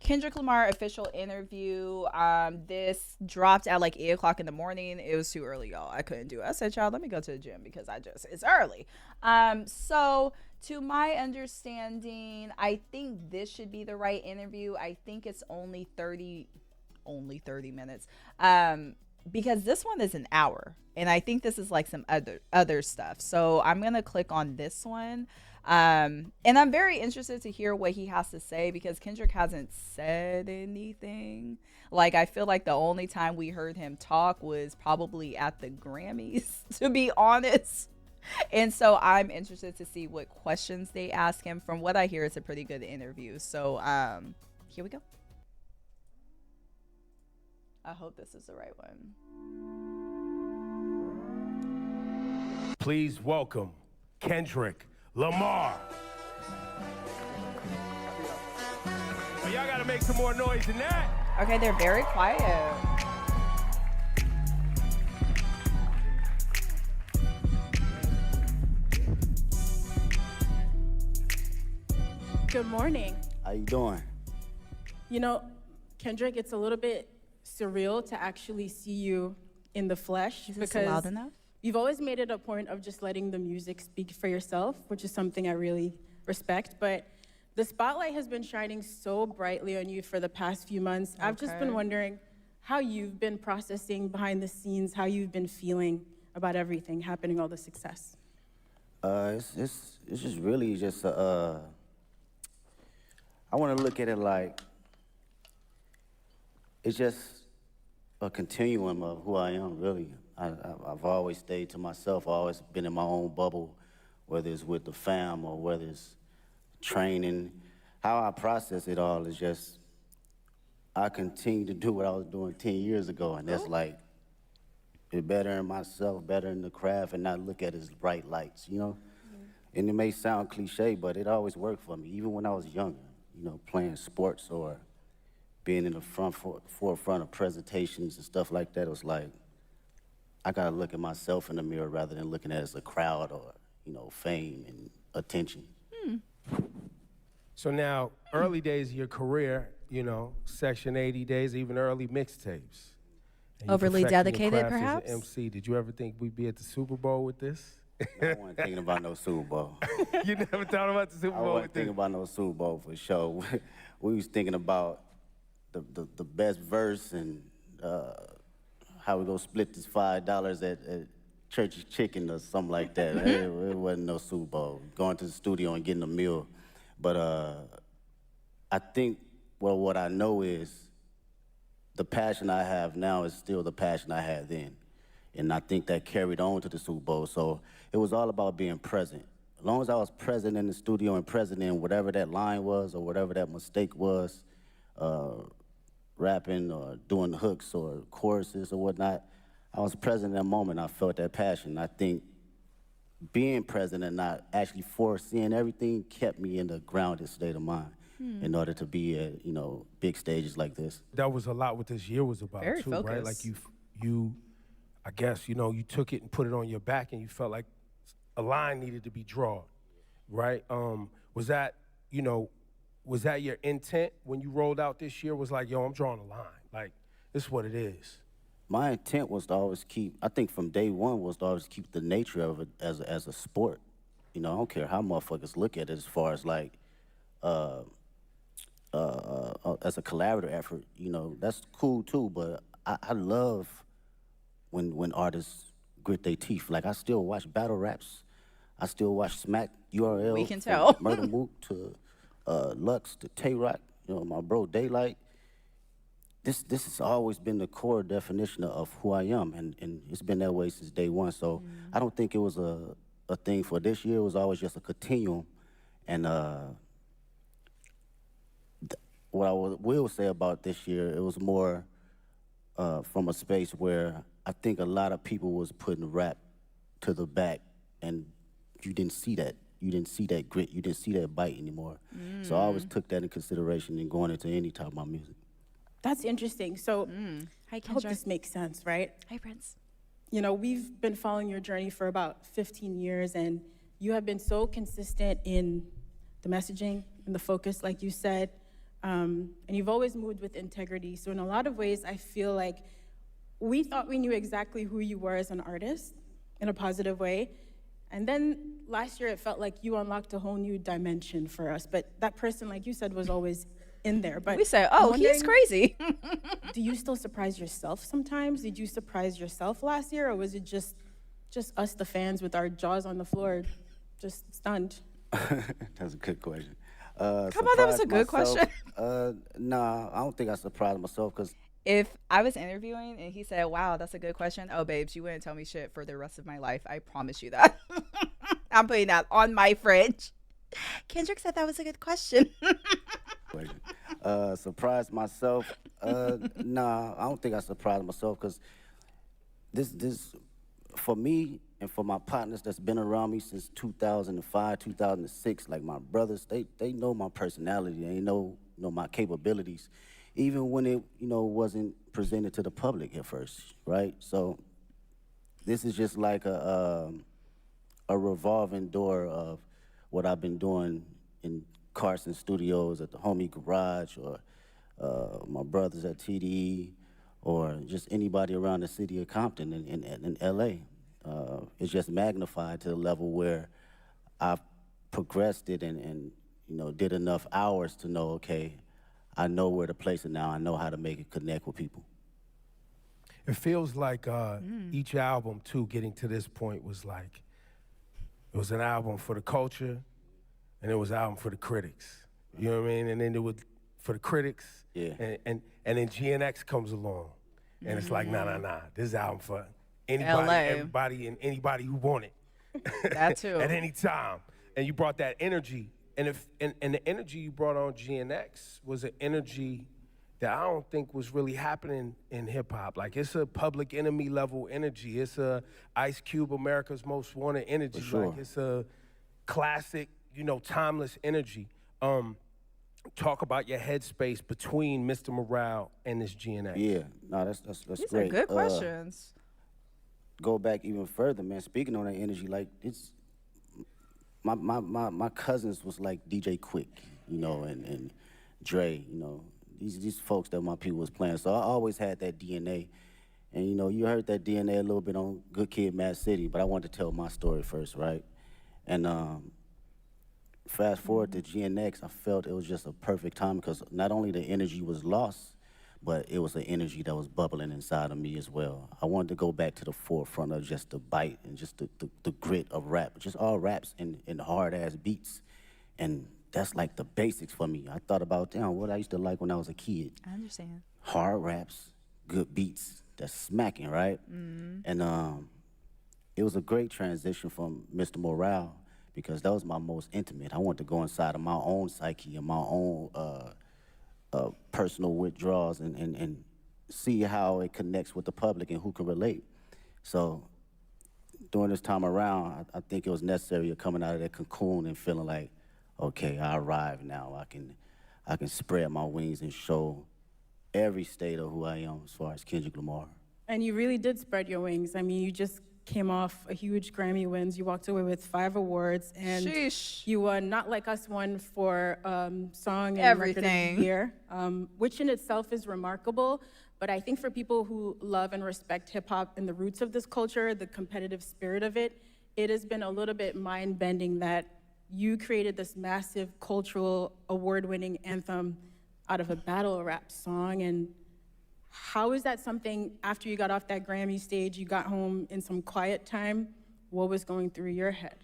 Kendrick Lamar official interview. This dropped at like 8 o'clock in the morning. It was too early, y'all. I couldn't do it. I said, y'all, let me go to the gym because it's early. So to my understanding, I think this should be the right interview. I think it's only 30 minutes. Because this one is an hour, and I think this is like some other stuff. So I'm gonna click on this one. And I'm very interested to hear what he has to say because Kendrick hasn't said anything. Like, I feel like the only time we heard him talk was probably at the Grammys, to be honest. And so I'm interested to see what questions they ask him. From what I hear, it's a pretty good interview. So here we go. I hope this is the right one. Please welcome Kendrick Lamar. Well, y'all gotta make some more noise than that. Okay, they're very quiet. Good morning. How you doing? You know, Kendrick, it's a little bit surreal to actually see you in the flesh because loud enough? You've always made it a point of just letting the music speak for yourself, which is something I really respect. But the spotlight has been shining so brightly on you for the past few months. Okay. I've just been wondering how you've been processing behind the scenes, how you've been feeling about everything happening, all the success. It's just really just I want to look at it like it's just a continuum of who I am, really. I've always stayed to myself, always been in my own bubble, whether it's with the fam or whether it's training. How I process it all is just, I continue to do what I was doing 10 years ago, and that's like, be better in myself, better in the craft, and not look at it as bright lights, you know? Mm-hmm. And it may sound cliche, but it always worked for me, even when I was younger, you know, playing sports or being in the forefront of presentations and stuff like that. It was like, I gotta look at myself in the mirror rather than looking at it as a crowd or, you know, fame and attention. So now, early days of your career, you know, Section 80 days, even early mixtapes. Overly dedicated, perhaps? As an MC. Did you ever think we'd be at the Super Bowl with this? I wasn't thinking about no Super Bowl. You never thought about the Super Bowl? I wasn't thinking about no Super Bowl for sure. We was thinking about the best verse and how we gonna split this $5 at Church's Chicken or something like that. It wasn't no Super Bowl. Going to the studio and getting a meal. But I think, well, what I know is the passion I have now is still the passion I had then. And I think that carried on to the Super Bowl. So it was all about being present. As long as I was present in the studio and present in whatever that line was or whatever that mistake was, rapping or doing hooks or choruses or whatnot, I was present in that moment. I felt that passion. I think being present and not actually foreseeing everything kept me in a grounded state of mind in order to be at, you know, big stages like this. That was a lot what this year was about, very too, focused. right? Like you, I guess, you know, you took it and put it on your back and you felt like a line needed to be drawn, right? Was that, you know, was that your intent when you rolled out this year? Was like, yo, I'm drawing a line. Like, this is what it is. My intent was to always keep, I think from day one was to always keep the nature of it as a sport. You know, I don't care how motherfuckers look at it as far as like, as a collaborative effort, you know, that's cool too, but I love when artists grit their teeth. Like, I still watch battle raps. I still watch Smack URL. We can tell. Murder Mook to Lux to Tay-Rock, you know, my bro Daylight. This has always been the core definition of who I am, and it's been that way since day one. So I don't think it was a thing for this year. It was always just a continuum. And what I will say about this year, it was more from a space where I think a lot of people was putting rap to the back, and you didn't see that. You didn't see that grit. You didn't see that bite anymore. So I always took that in consideration in going into any type of my music. That's interesting. So I hope this makes sense, right? Hi, Prince. You know, we've been following your journey for about 15 years, and you have been so consistent in the messaging and the focus, like you said, And you've always moved with integrity. So in a lot of ways, I feel like we thought we knew exactly who you were as an artist in a positive way. And then last year, it felt like you unlocked a whole new dimension for us. But that person, like you said, was always in there. But We said, oh, he's crazy. do you still surprise yourself sometimes? Did you surprise yourself last year, or was it just us, the fans, with our jaws on the floor, just stunned? That's a good question. Come on, that was a good question. Nah, I don't think I surprised myself because If I was interviewing and he said, wow, that's a good question. Oh, babes, you wouldn't tell me shit for the rest of my life. I promise you that. I'm putting that on my fridge. Kendrick said that was a good question. surprised myself. Nah, I don't think I surprised myself because this for me and for my partners that's been around me since 2005, 2006, like my brothers, they know my personality. They know my capabilities, even when it wasn't presented to the public at first, right? So this is just like a revolving door of what I've been doing in Carson Studios, at the Homie Garage, or my brothers at TDE, or just anybody around the city of Compton in LA. It's just magnified to the level where I've progressed it and did enough hours to know, okay, I know where to place it now. I know how to make it connect with people. It feels like each album, too, getting to this point was like, it was an album for the culture, and it was an album for the critics. You know what I mean? And then it was for the critics, Yeah. and then GNX comes along, and it's like, nah. This is an album for anybody, LA. everybody, and anybody who want it. That too. At any time. And you brought that energy. And the energy you brought on GNX was an energy that I don't think was really happening in hip hop. Like, it's a Public Enemy level energy. It's a Ice Cube, America's Most Wanted energy. For sure. Like, it's a classic, timeless energy. Talk about your headspace between Mr. Morale and this GNX. Yeah, no, that's These great. are good questions. Go back even further, man. Speaking on that energy, like it's my cousins was like DJ Quick, and Dre, these folks that my people was playing. So I always had that DNA. And you heard that DNA a little bit on Good Kid, Mad City, but I wanted to tell my story first, right? And fast forward to GNX, I felt it was just a perfect time because not only the energy was lost, but it was an energy that was bubbling inside of me as well. I wanted to go back to the forefront of just the bite and just the grit of rap, just all raps and hard-ass beats. And that's like the basics for me. I thought about, what I used to like when I was a kid. I understand. Hard raps, good beats, that's smacking, right? Mm-hmm. And it was a great transition from Mr. Morale because that was my most intimate. I wanted to go inside of my own psyche and my own personal withdrawals and see how it connects with the public and who can relate. So during this time around, I think it was necessary coming out of that cocoon and feeling like, okay, I arrived now. I can spread my wings and show every state of who I am as far as Kendrick Lamar. And you really did spread your wings. I mean, you just came off a huge Grammy wins. You walked away with 5 awards, and Sheesh. you won Not Like Us won for song and Everything. record of the year, which in itself is remarkable. But I think for people who love and respect hip hop and the roots of this culture, the competitive spirit of it, it has been a little bit mind-bending that you created this massive cultural award-winning anthem out of a battle rap song. And how is that something, after you got off that Grammy stage, you got home in some quiet time, what was going through your head?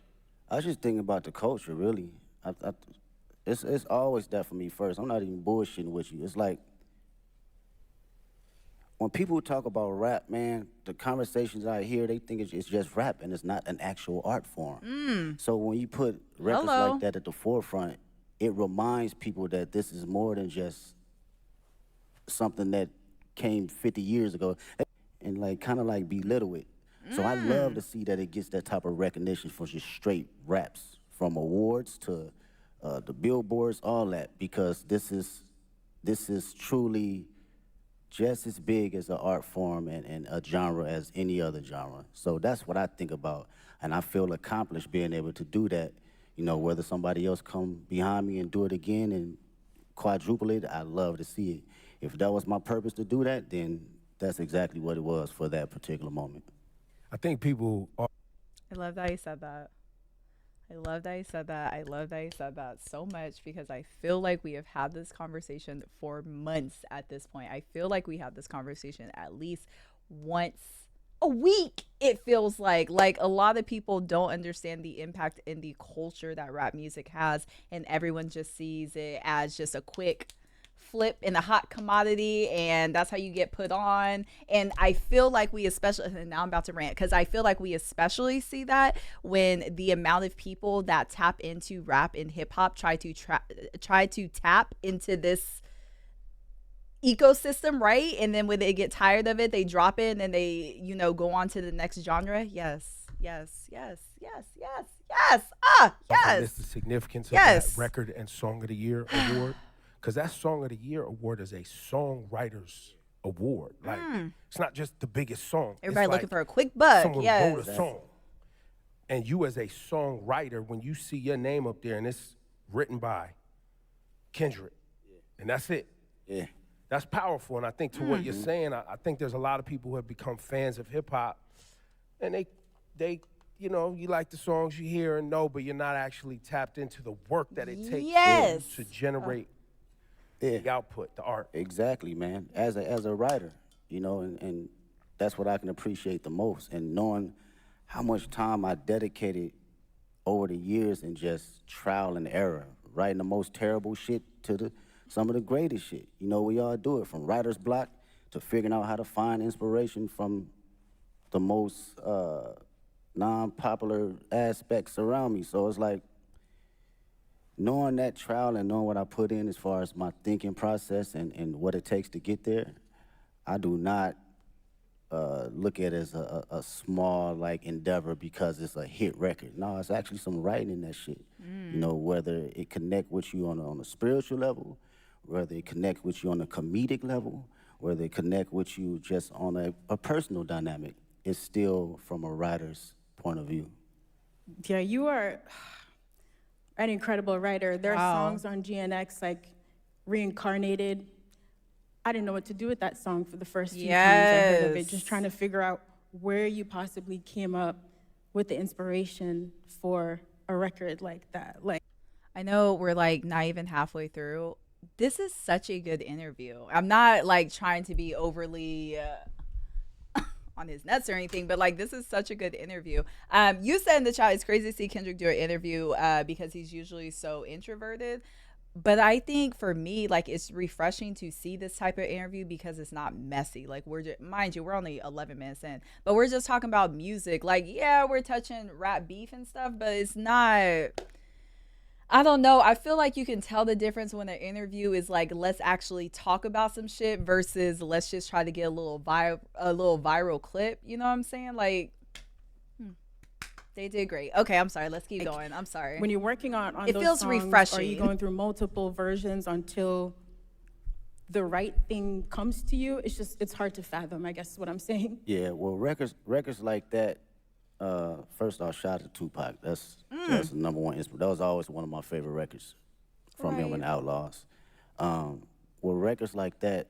I was just thinking about the culture, really. It's always that for me first. I'm not even bullshitting with you. It's like, when people talk about rap, man, the conversations I hear, they think it's just rap and it's not an actual art form. So when you put records Hello. like that at the forefront, it reminds people that this is more than just something that came 50 years ago and like kind of like belittle it. So I love to see that it gets that type of recognition for just straight raps, from awards to the billboards, all that, because this is truly just as big as an art form and a genre as any other genre. So that's what I think about, and I feel accomplished being able to do that, whether somebody else come behind me and do it again and quadruple it, I love to see it. If that was my purpose to do that, then that's exactly what it was for that particular moment. I think people are. I love that you said that. I love that you said that. I love that you said that so much because I feel like we have had this conversation for months at this point. I feel like we have this conversation at least once a week. It feels like a lot of people don't understand the impact in the culture that rap music has, and everyone just sees it as just a quick flip in a hot commodity, and that's how you get put on. And I feel like we especially, and now I'm about to rant, because I feel like we especially see that when the amount of people that tap into rap and hip-hop try to tap into this ecosystem, right? And then when they get tired of it, they drop it and they, go on to the next genre. Yes. It's the significance of that record and Song of the Year award. Because that Song of the Year award is a songwriter's award. Like, it's not just the biggest song. Everybody looking for a quick buck. Someone wrote a song. And you as a songwriter, when you see your name up there and it's written by Kendrick, and that's it. Yeah. That's powerful. And I think to what you're saying, I think there's a lot of people who have become fans of hip hop, and they you like the songs you hear and know, but you're not actually tapped into the work that it takes to generate the output, the art. Exactly, man. As a writer, and that's what I can appreciate the most. And knowing how much time I dedicated over the years in just trial and error, writing the most terrible shit to some of the greatest shit. We all do it, from writer's block to figuring out how to find inspiration from the most non-popular aspects around me. So it's like, knowing that trial and knowing what I put in as far as my thinking process and what it takes to get there, I do not look at it as a small endeavor because it's a hit record. No, it's actually some writing in that shit. Whether it connect with you on a spiritual level, whether it connect with you on a comedic level, whether it connect with you just on a personal dynamic, it's still from a writer's point of view. Yeah, you are an incredible writer. There are songs on GNX like Reincarnated. I didn't know what to do with that song for the first few times I heard of it, just trying to figure out where you possibly came up with the inspiration for a record like that. I know we're not even halfway through. This is such a good interview. I'm not trying to be overly on his nuts or anything, but this is such a good interview. You said in the chat, it's crazy to see Kendrick do an interview because he's usually so introverted. But I think for me, it's refreshing to see this type of interview because it's not messy. We're just, mind you, we're only 11 minutes in, but we're just talking about music. We're touching rap beef and stuff, but it's not, I don't know. I feel like you can tell the difference when an interview is let's actually talk about some shit versus let's just try to get a little viral clip. You know what I'm saying? They did great. Okay, I'm sorry. Let's keep going. I'm sorry. When you're working on it those feels songs, refreshing. Are you going through multiple versions until the right thing comes to you? It's hard to fathom, I guess is what I'm saying. Yeah, well, records like that, first off, shout out to Tupac. That's the number one inspiration. That was always one of my favorite records from him and Outlaws. With records like that,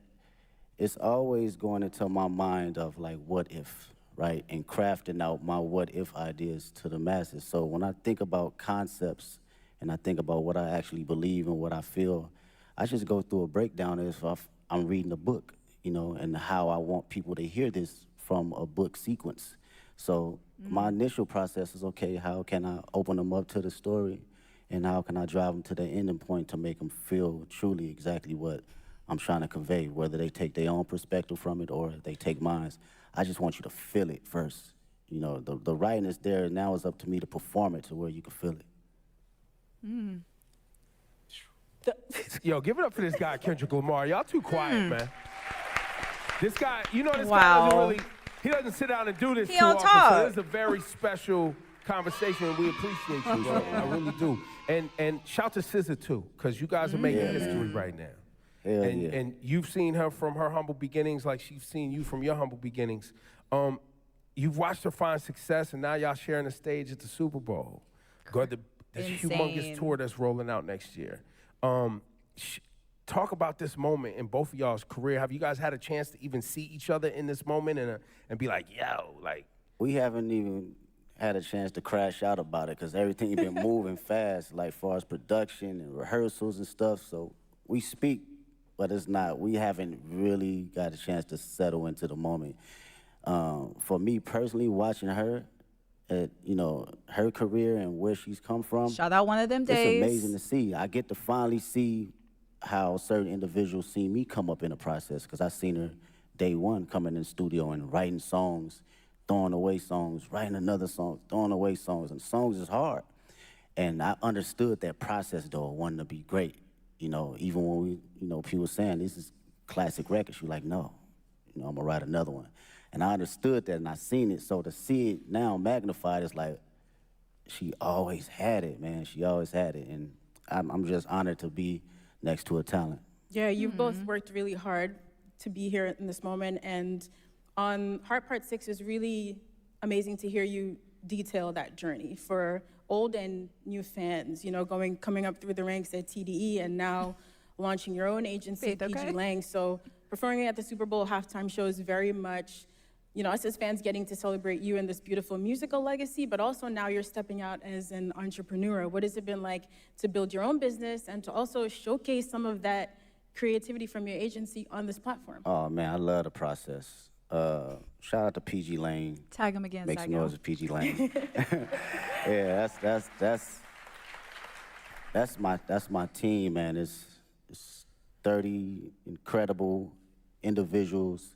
it's always going into my mind of what if, right? And crafting out my what if ideas to the masses. So when I think about concepts and I think about what I actually believe and what I feel, I just go through a breakdown as if I'm reading a book, and how I want people to hear this from a book sequence. So my initial process is, okay, how can I open them up to the story, and how can I drive them to the ending point to make them feel truly exactly what I'm trying to convey, whether they take their own perspective from it or they take mine. I just want you to feel it first. The writing is there, now it's up to me to perform it to where you can feel it. Yo, give it up for this guy, Kendrick Lamar. Y'all too quiet, man. This guy, this Wow. guy he doesn't sit down and do this He too don't often. talk. So this is a very special conversation, and we appreciate you, bro. I really do. And shout to SZA too, because you guys are making history right now. Hell And yeah. and you've seen her from her humble beginnings like she's seen you from your humble beginnings. You've watched her find success, and now y'all sharing the stage at the Super Bowl. Got this Insane. humongous tour that's rolling out next year. talk about this moment in both of y'all's career. Have you guys had a chance to even see each other in this moment and be like, yo, like? We haven't even had a chance to crash out about it because everything been moving fast, like far as production and rehearsals and stuff. So we speak, but we haven't really got a chance to settle into the moment. For me personally, watching her, her career and where she's come from. Shout out one of them days. It's amazing to see. I get to finally see how certain individuals see me come up in the process because I seen her day one coming in the studio and writing songs, throwing away songs, writing another song, throwing away songs, and songs is hard. And I understood that process though, wanting to be great. Even when we, people saying this is classic records, you're like, no, I'm gonna write another one. And I understood that and I seen it, so to see it now magnified is like, she always had it, man. She always had it, and I'm just honored to be next to a talent. Yeah, you've both worked really hard to be here in this moment, and on Heart Part 6 is really amazing to hear you detail that journey for old and new fans, coming up through the ranks at TDE and now launching your own agency, PG Lang. So performing at the Super Bowl halftime show is very much, us as fans getting to celebrate you and this beautiful musical legacy, but also now you're stepping out as an entrepreneur. What has it been like to build your own business and to also showcase some of that creativity from your agency on this platform? Oh man, I love the process. Shout out to PG Lane. Tag him again. Make some noise with PG Lane. Yeah, that's my team, man. It's 30 incredible individuals,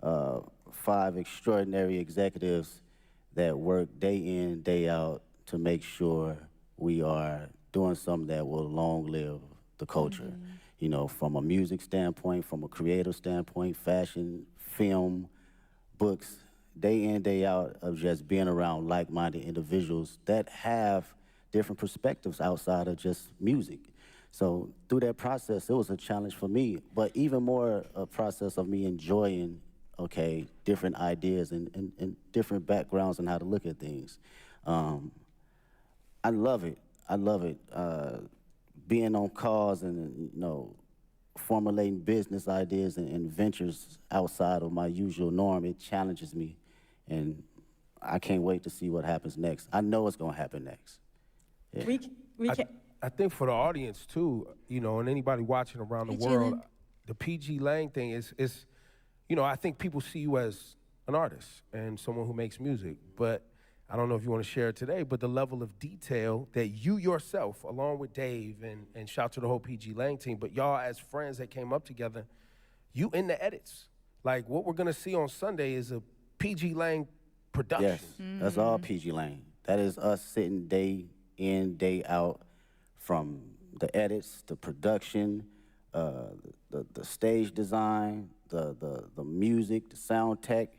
5 extraordinary executives that work day in, day out to make sure we are doing something that will long live the culture. From a music standpoint, from a creative standpoint, fashion, film, books, day in, day out of just being around like-minded individuals that have different perspectives outside of just music. So through that process, it was a challenge for me, but even more a process of me enjoying, different ideas and different backgrounds and how to look at things. I love it. Being on calls and, formulating business ideas and ventures outside of my usual norm, it challenges me. And I can't wait to see what happens next. I know it's gonna happen next. Yeah. We can. I think for the audience too, and anybody watching around the world, the PG Lang thing is, I think people see you as an artist and someone who makes music, but I don't know if you want to share it today, but the level of detail that you yourself, along with Dave, and shout out to the whole PG Lang team, but y'all as friends that came up together, you in the edits. Like what we're gonna see on Sunday is a PG Lang production. Yes, that's all PG Lang. That is us sitting day in, day out, from the edits, the production, the stage design, the music, the sound tech.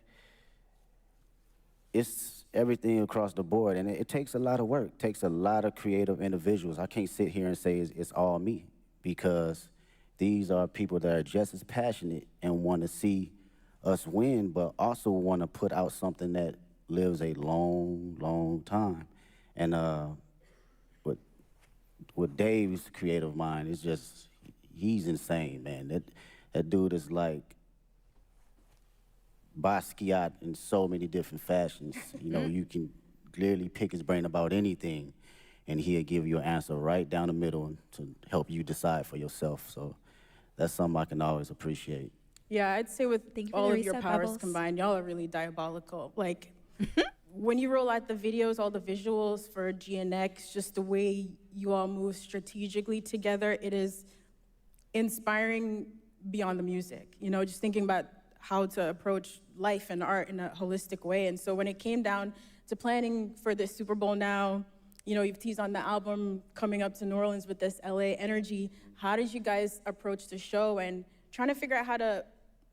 It's everything across the board, and it takes a lot of work. It takes a lot of creative individuals. I can't sit here and say it's all me, because these are people that are just as passionate and want to see us win, but also want to put out something that lives a long, long time. And with Dave's creative mind, it's just, he's insane, man. That dude is like Basquiat in so many different fashions. You can clearly pick his brain about anything, and he'll give you an answer right down the middle to help you decide for yourself. So that's something I can always appreciate. Yeah, I'd say with all of your powers combined, y'all are really diabolical. Like, when you roll out the videos, all the visuals for GNX, just the way you all move strategically together, it is inspiring beyond the music. Just thinking about how to approach life and art in a holistic way. And so when it came down to planning for this Super Bowl now, you've teased on the album coming up to New Orleans with this LA energy. How did you guys approach the show and trying to figure out how to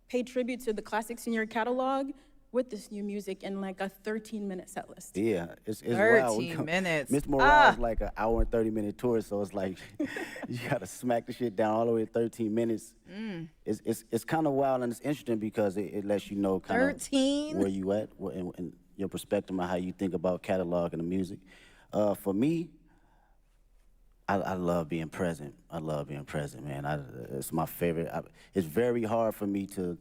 pay tribute to the classics in your catalog with this new music in like a 13-minute set list? Yeah, it's 13 wild. minutes. Mr. Morale is like an hour and 30-minute tour, so it's like you gotta smack the shit down all the way to 13 minutes. It's kind of wild, and it's interesting because it lets you know kind of 13? where you at and your perspective on how you think about catalog and the music. For me, I love being present. I love being present, man. It's my favorite. It's very hard for me to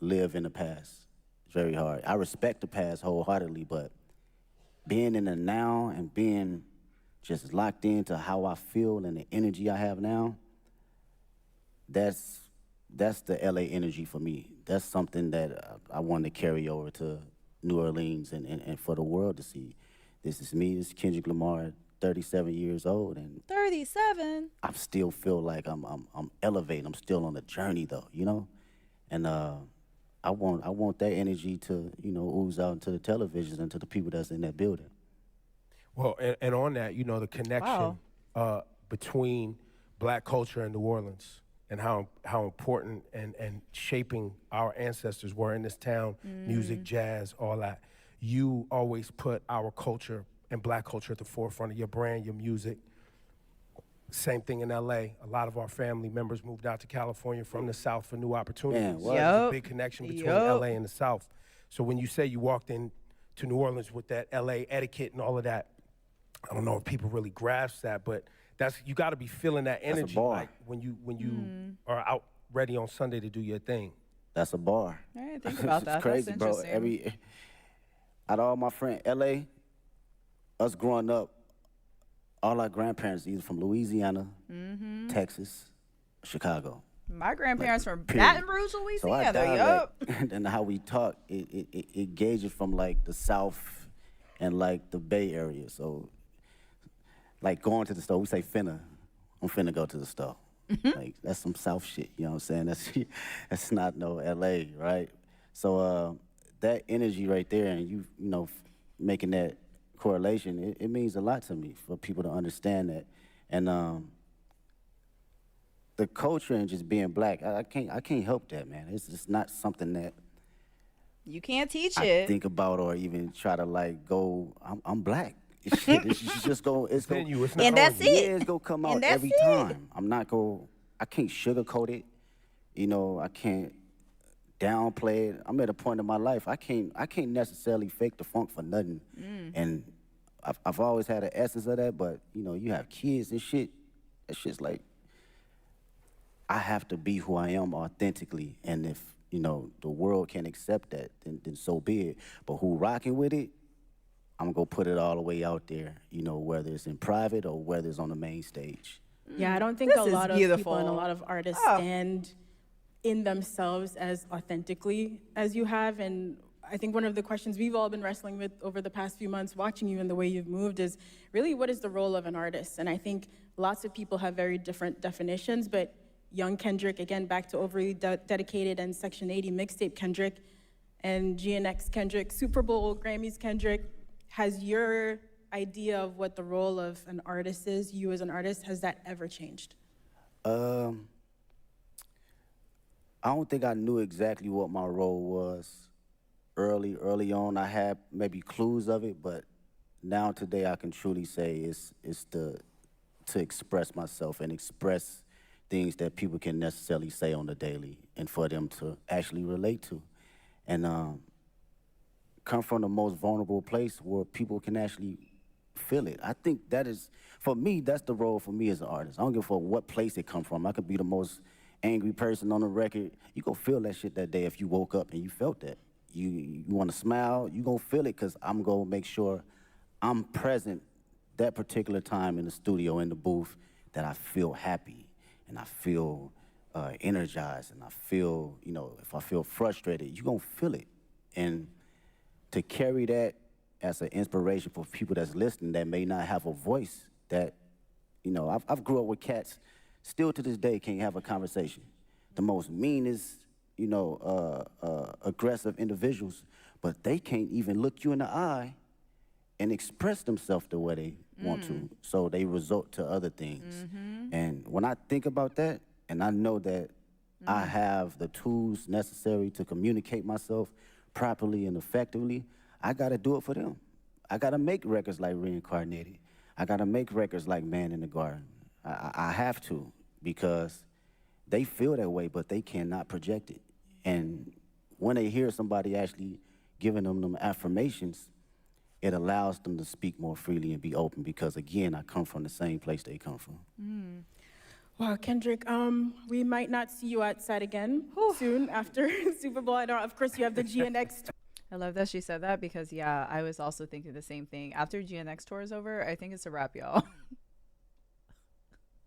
live in the past. It's very hard. I respect the past wholeheartedly, but being in the now and being just locked into how I feel and the energy I have now, that's the LA energy for me. That's something that I want to carry over to New Orleans and for the world to see. This is me, this is Kendrick Lamar, 37 years old, and 37. I still feel like I'm elevating. I'm still on the journey though, you know? And I want that energy to, ooze out into the televisions and to the people that's in that building. Well, and on that, the connection between black culture and New Orleans and how important and shaping our ancestors were in this town, music, jazz, all that. You always put our culture and black culture at the forefront of your brand, your music. Same thing in LA. A lot of our family members moved out to California from the South for new opportunities. Man, what? There's a big connection between LA and the South. So when you say you walked in to New Orleans with that LA etiquette and all of that, I don't know if people really grasp that, but you got to be feeling that energy. That's a bar. Like when you are out ready on Sunday to do your thing. That's a bar. I didn't think about that. It's crazy, That's bro. interesting. Out of all my friends, LA, us growing up, all our grandparents either from Louisiana, Texas, Chicago. My grandparents from period. Baton Rouge, So our Louisiana. dialect and how we talk, it gauges from like the South and like the Bay Area. So like going to the store, we say finna. I'm finna go to the store. Like that's some South shit, you know what I'm saying? That's not no LA, right? So that energy right there and you making that correlation, it means a lot to me for people to understand that. And the culture and just being black, I can't help that, man. It's just not something that You can't teach I it. think about or even try to like go. I'm black. It's just go. It's Then go. you, it's not And on that's you. it. Yeah, it's gonna come And out that's every it. time. I can't sugarcoat it. I can't downplay it. I'm at a point in my life I can't necessarily fake the funk for nothing. And I've always had an essence of that, but you have kids and shit. That shit's like I have to be who I am authentically, and if the world can't accept that, then so be it. But who rocking with it, I'm gonna put it all the way out there. Whether it's in private or whether it's on the main stage. Yeah, I don't think This a is lot of people beautiful. and a lot of artists Oh. stand in themselves as authentically as you have. And I think one of the questions we've all been wrestling with over the past few months, watching you and the way you've moved, is really what is the role of an artist? And I think lots of people have very different definitions, but young Kendrick, again, back to overly dedicated and Section 80 mixtape Kendrick, and GNX Kendrick, Super Bowl, Grammys Kendrick, has your idea of what the role of an artist is, you as an artist, has that ever changed? I don't think I knew exactly what my role was early on. I had maybe clues of it, but now today I can truly say it's to express myself and express things that people can necessarily say on the daily and for them to actually relate to. And come from the most vulnerable place where people can actually feel it. I think that is, for me, that's the role for me as an artist. I don't give a fuck what place it come from. I could be the most angry person on the record. You gonna feel that shit that day if you woke up and you felt that. You wanna smile, you gonna feel it, because I'm gonna make sure I'm present that particular time in the studio, in the booth, that I feel happy and I feel energized and I feel, if I feel frustrated, you gonna feel it. And to carry that as an inspiration for people that's listening that may not have a voice, that, I've grew up with cats, still to this day can't have a conversation. The most meanest, aggressive individuals, but they can't even look you in the eye and express themselves the way they want to. So they resort to other things. And when I think about that, and I know that I have the tools necessary to communicate myself properly and effectively, I gotta do it for them. I gotta make records like Reincarnated. I gotta make records like Man in the Garden. I have to, because they feel that way, but they cannot project it. And when they hear somebody actually giving them affirmations, it allows them to speak more freely and be open because, again, I come from the same place they come from. Wow, Kendrick, we might not see you outside again soon after Super Bowl. I know, of course, you have the GNX. I love that she said that because, yeah, I was also thinking the same thing. After GNX tour is over, I think it's a wrap, y'all.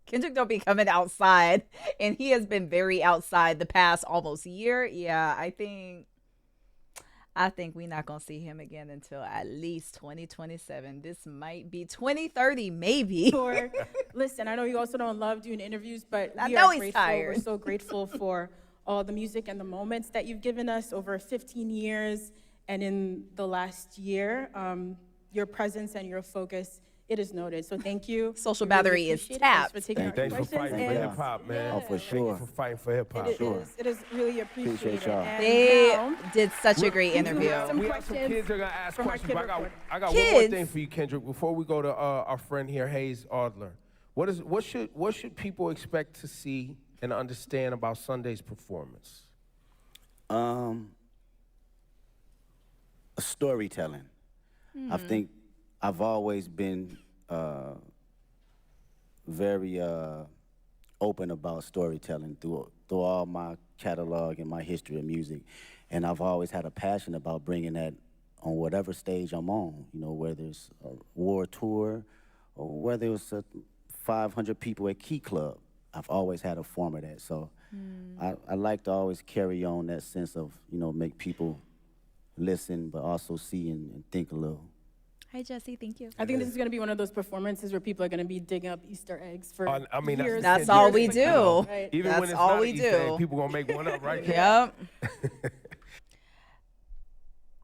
Kendrick don't be coming outside, and he has been very outside the past almost year. Yeah, I think we're not going to see him again until at least 2027. This might be 2030, maybe. Tour. Listen, I know you also don't love doing interviews, but I we know are he's grateful. tired. We're so grateful for all the music and the moments that you've given us over 15 years. And in the last year, your presence and your focus, it is noted. So thank you. Social We really battery is appreciate it. tapped. Thanks for taking our Thanks for questions. fighting for And hip hop, man. Oh, for Thank sure. you for fighting for hip hop. it is really appreciated. Appreciate y'all. And They now, did such a great we do interview. have some We have some questions kids that are gonna ask from our questions. kid But report. I got one more Kids. thing for you, Kendrick. Before we go to our friend here, Hayes Adler. What should people expect to see and understand about Sunday's performance? Storytelling. I think I've always been very open about storytelling through all my catalog and my history of music, and I've always had a passion about bringing that on whatever stage I'm on. You know, whether it's a war tour or whether it's 500 people at Key Club. I've always had a form of that, so I like to always carry on that sense of, you know, make people listen, but also see and think a little. Hi, Jesse. Thank you. I think this is going to be one of those performances where people are going to be digging up Easter eggs for I mean, years. That's and all years we to do. come, right? Even That's when it's all not we an Easter egg, do. people gonna make one up, right? Yep.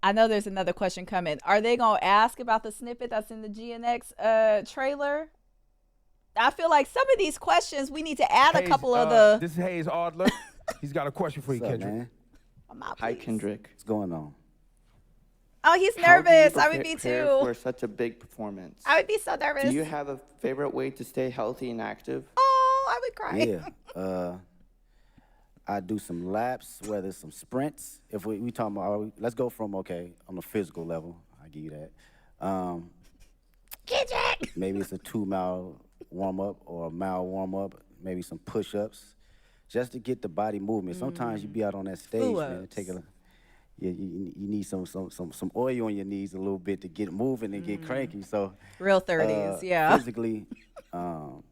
I know there's another question coming. Are they going to ask about the snippet that's in the GNX trailer? I feel like some of these questions, we need to add a Hayes, couple of the... This is Hayes Adler. He's got a question for you, What's up, Kendrick. man? Come on, Hi, please. Kendrick. What's going on? Oh, he's How do you nervous. I would be prepare too. for such a big performance. I would be so nervous. Do you have a favorite way to stay healthy and active? Oh, I would cry. Yeah. I do some laps, whether it's some sprints. If we talking about, let's go from, okay, on the physical level, I'll give you that. Kendrick! Maybe it's a 2-mile warm-up or a mile warm-up, maybe some push-ups, just to get the body movement. Sometimes you be out on that stage, man, it take you need some oil on your knees a little bit to get moving and get cranky. So Real 30s, yeah. physically, Real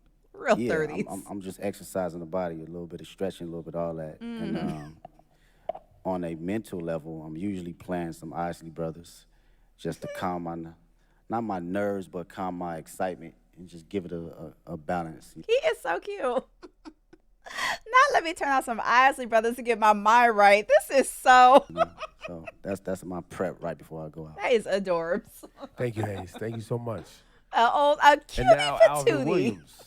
yeah, 30s. I'm just exercising the body, a little bit of stretching, a little bit of all that. And on a mental level, I'm usually playing some Isley Brothers just to calm not my nerves, but calm my excitement and just give it a balance. He is so cute. Now let me turn on some Isley Brothers to get my mind right. This is so... So that's my prep right before I go out. That is adorbs. Thank you, Hayes. Thank you so much. A cutie And now Alvin patootie. Williams.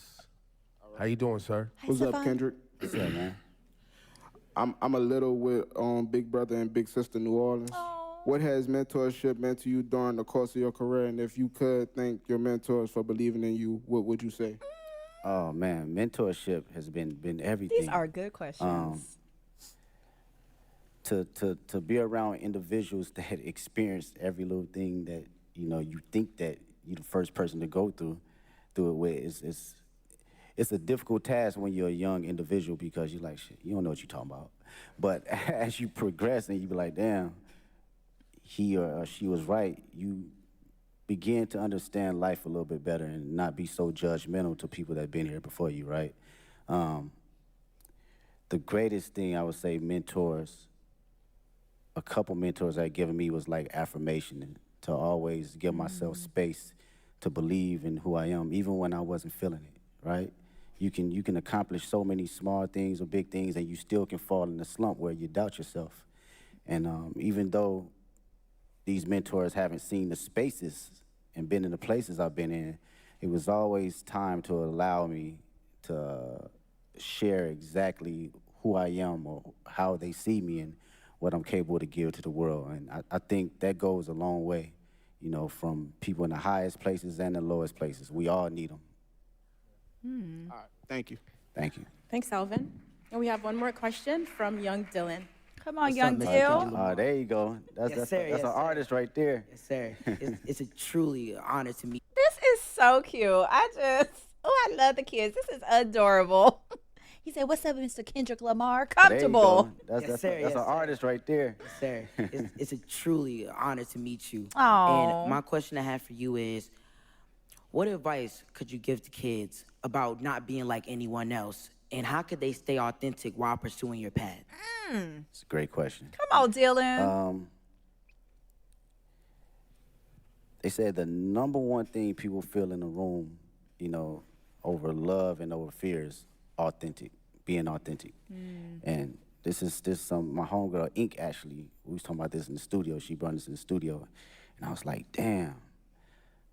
How you doing, sir? What's up, Kendrick? What's up, man? I'm a little with Big Brother and Big Sister New Orleans. What has mentorship meant to you during the course of your career? And if you could thank your mentors for believing in you, what would you say? Oh man, mentorship has been everything. These are good questions. To be around individuals that experience every little thing that you think that you're the first person to go through it with it's a difficult task when you're a young individual because you're like, shit, you don't know what you're talking about. But as you progress and you be like, damn, he or she was right, you begin to understand life a little bit better and not be so judgmental to people that have been here before you, right? The greatest thing I would say a couple mentors that given me was like affirmation and to always give myself space to believe in who I am, even when I wasn't feeling it, right? You can accomplish so many small things or big things and you still can fall in a slump where you doubt yourself. And even though these mentors haven't seen the spaces and been in the places I've been in, it was always time to allow me to share exactly who I am or how they see me and what I'm capable to give to the world. And I think that goes a long way, from people in the highest places and the lowest places. We all need them. All right, thank you. Thank you. Thanks, Alvin. And we have one more question from young Dylan. Come on, What's young up, Mr. Dill. Kendrick Lamar? There you go. That's Yes, sir. that's Yes, an sir. artist right there. Yes, sir. It's a truly honor to meet. This is so cute. I love the kids. This is adorable. He said, "What's up, Mr. Kendrick Lamar? There you Comfortable." go. That's Yes, that's, sir. that's Yes, an sir. artist right there. Yes, sir. It's a truly honor to meet you. Aw. And my question I have for you is, what advice could you give to kids about not being like anyone else? And how could they stay authentic while pursuing your path? It's a great question. Come on, Dylan. They said the number one thing people feel in the room, over love and over fear is being authentic. And this my homegirl Ink actually, we was talking about this in the studio. She brought us in the studio, and I was like, damn,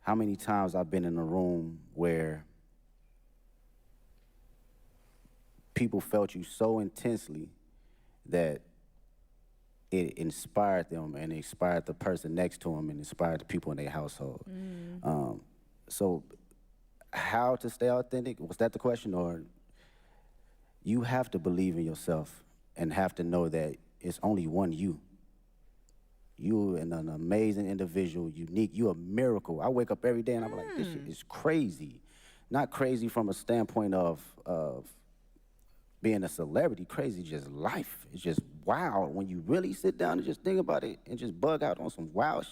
how many times I've been in a room where people felt you so intensely that it inspired them and inspired the person next to them and inspired the people in their household. So how to stay authentic? Was that the question? Or you have to believe in yourself and have to know that it's only one you. You're an amazing individual, unique. You're a miracle. I wake up every day and I'm like, this shit is crazy. Not crazy from a standpoint of being a celebrity, crazy, just life. It's just wild. When you really sit down and just think about it and just bug out on some wild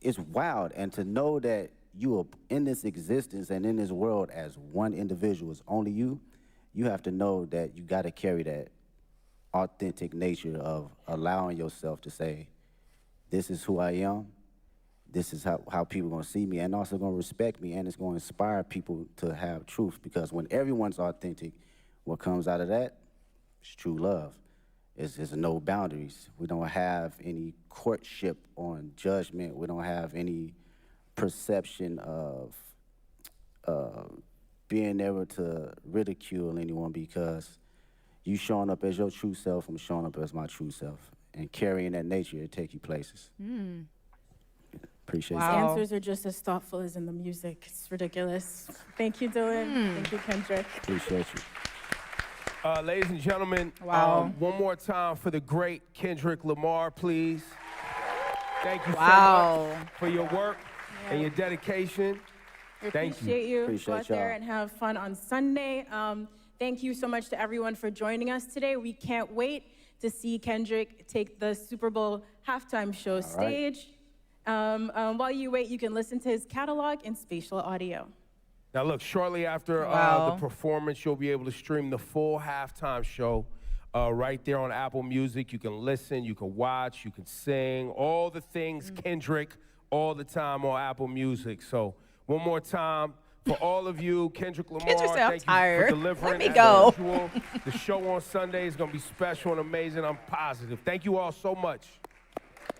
it's wild. And to know that you are in this existence and in this world as one individual, is only you, you have to know that you got to carry that authentic nature of allowing yourself to say, this is who I am, this is how people are going to see me, and also going to respect me, and it's going to inspire people to have truth. Because when everyone's authentic, what comes out of that is true love. It's no boundaries. We don't have any courtship on judgment. We don't have any perception of being able to ridicule anyone, because you showing up as your true self, I'm showing up as my true self. And carrying that nature, it take you places. Appreciate His Wow. answers are just as thoughtful as in the music. It's ridiculous. Thank you, Dylan. Thank you, Kendrick. Appreciate you. Ladies and gentlemen, Wow. one more time for the great Kendrick Lamar, please. Thank you so Wow. much for your work and your dedication. We Thank you. appreciate you. Appreciate Go out there y'all. and have fun on Sunday. Thank you so much to everyone for joining us today. We can't wait to see Kendrick take the Super Bowl halftime show stage. While you wait, you can listen to his catalog in spatial audio. Now, look, shortly after Wow. the performance, you'll be able to stream the full halftime show right there on Apple Music. You can listen, you can watch, you can sing, all the things Kendrick all the time on Apple Music. So one more time, for all of you, Kendrick Lamar, Kendrick said, "I'm thank you tired. for delivering Let me as go." usual. The show on Sunday is going to be special and amazing. I'm positive. Thank you all so much.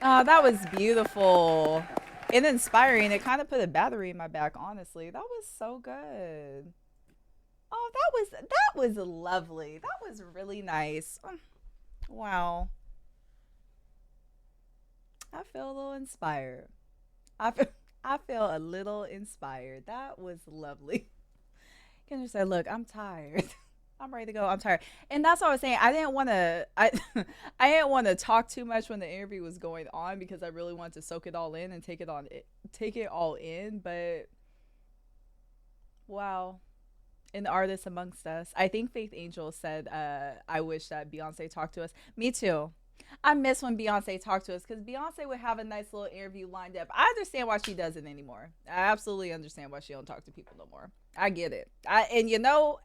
Oh, that was beautiful and inspiring. It kind of put a battery in my back, honestly. That was so good. Oh, that was lovely. That was really nice. Wow. I feel a little inspired. I feel a little inspired. That was lovely. Kendra said, "Look, I'm tired. I'm ready to go. I'm tired." And that's what I was saying. I didn't want to talk too much when the interview was going on, because I really wanted to soak it all in and take it all in. But wow. And the artists amongst us. I think Faith Angel said, I wish that Beyonce talked to us. Me too. I miss when Beyonce talked to us, because Beyonce would have a nice little interview lined up. I understand why she doesn't anymore. I absolutely understand why she don't talk to people no more. I get it. And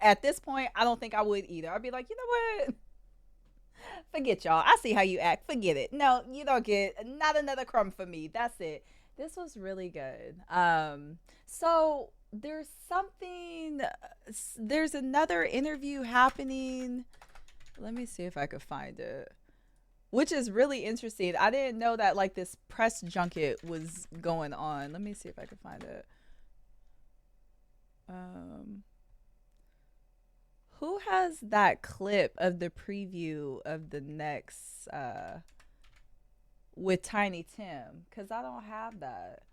at this point, I don't think I would either. I'd be like, you know what? Forget y'all. I see how you act. Forget it. No, you don't get not another crumb for me. That's it. This was really good. So there's another interview happening. Let me see if I could find it. Which is really interesting. I didn't know that this press junket was going on. Let me see if I can find it. Who has that clip of the preview of the next with Tiny Tim? Because I don't have that.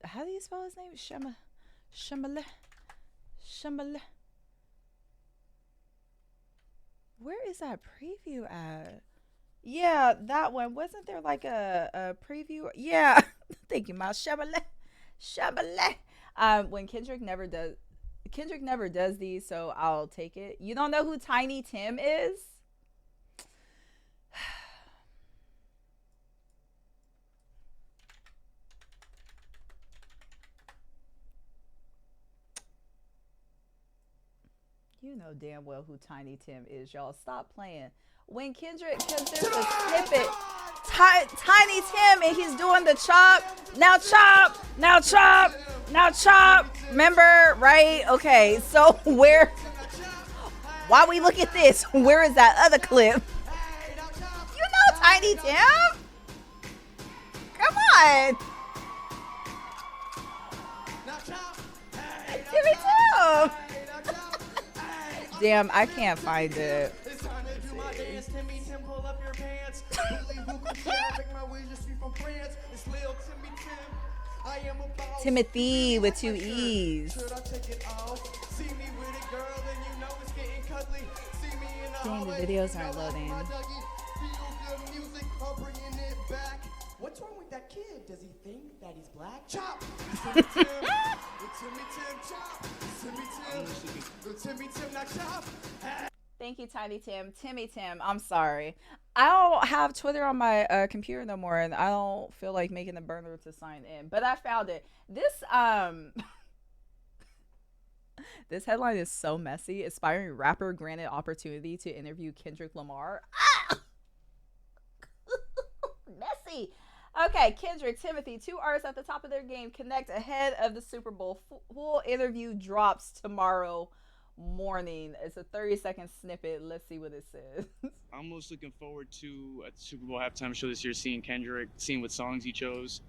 How do you spell his name? Shamala. Where is that preview at? Yeah, that one. Wasn't there like a preview? Yeah. Thank you, Miles. Shabaleh. Shabaleh. When Kendrick never does these, so I'll take it. You don't know who Tiny Tim is? You know damn well who Tiny Tim is, y'all. Stop playing. When Kendrick, because there's a snippet, Tiny Tim, and he's doing the chop. Now chop, now chop, now chop. Remember, right? Okay, so while we look at this, where is that other clip? You know Tiny Tim. Come on. Timmy Tim. Damn, I can't find it. Timothy with 2 E's. Dang, the videos aren't loading. What's wrong with that kid? Does he think that he's black? Chop! Thank you, Tiny Tim. Timmy Tim, I'm sorry. I don't have Twitter on my computer no more, and I don't feel like making a burner to sign in. But I found it. This this headline is so messy. Aspiring rapper granted opportunity to interview Kendrick Lamar. Ah! Messy. Okay, Kendrick, Timothy, 2 artists at the top of their game connect ahead of the Super Bowl. Full interview drops tomorrow morning. It's a 30-second snippet. Let's see what it says. I'm most looking forward to at the Super Bowl halftime show this year, seeing Kendrick, seeing what songs he chose.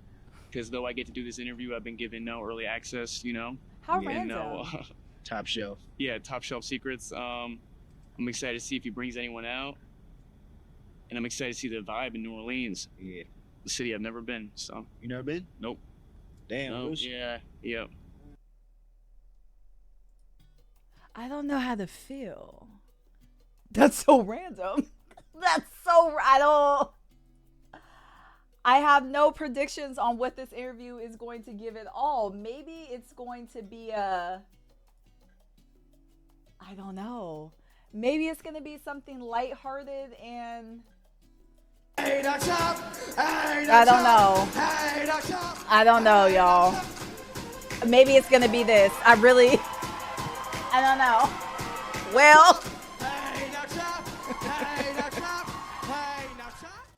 Because though I get to do this interview, I've been given no early access, you know. How random. Top shelf. Yeah, top shelf secrets. I'm excited to see if he brings anyone out. And I'm excited to see the vibe in New Orleans. Yeah. The city I've never been, so. You never been? Nope. Damn. Nope. Yeah. Yep. I don't know how to feel. That's so random. That's so I have no predictions on what this interview is going to give at all. Maybe it's going to be I don't know. Maybe it's going to be something lighthearted and I don't know, y'all. Maybe it's going to be this. I don't know. Well,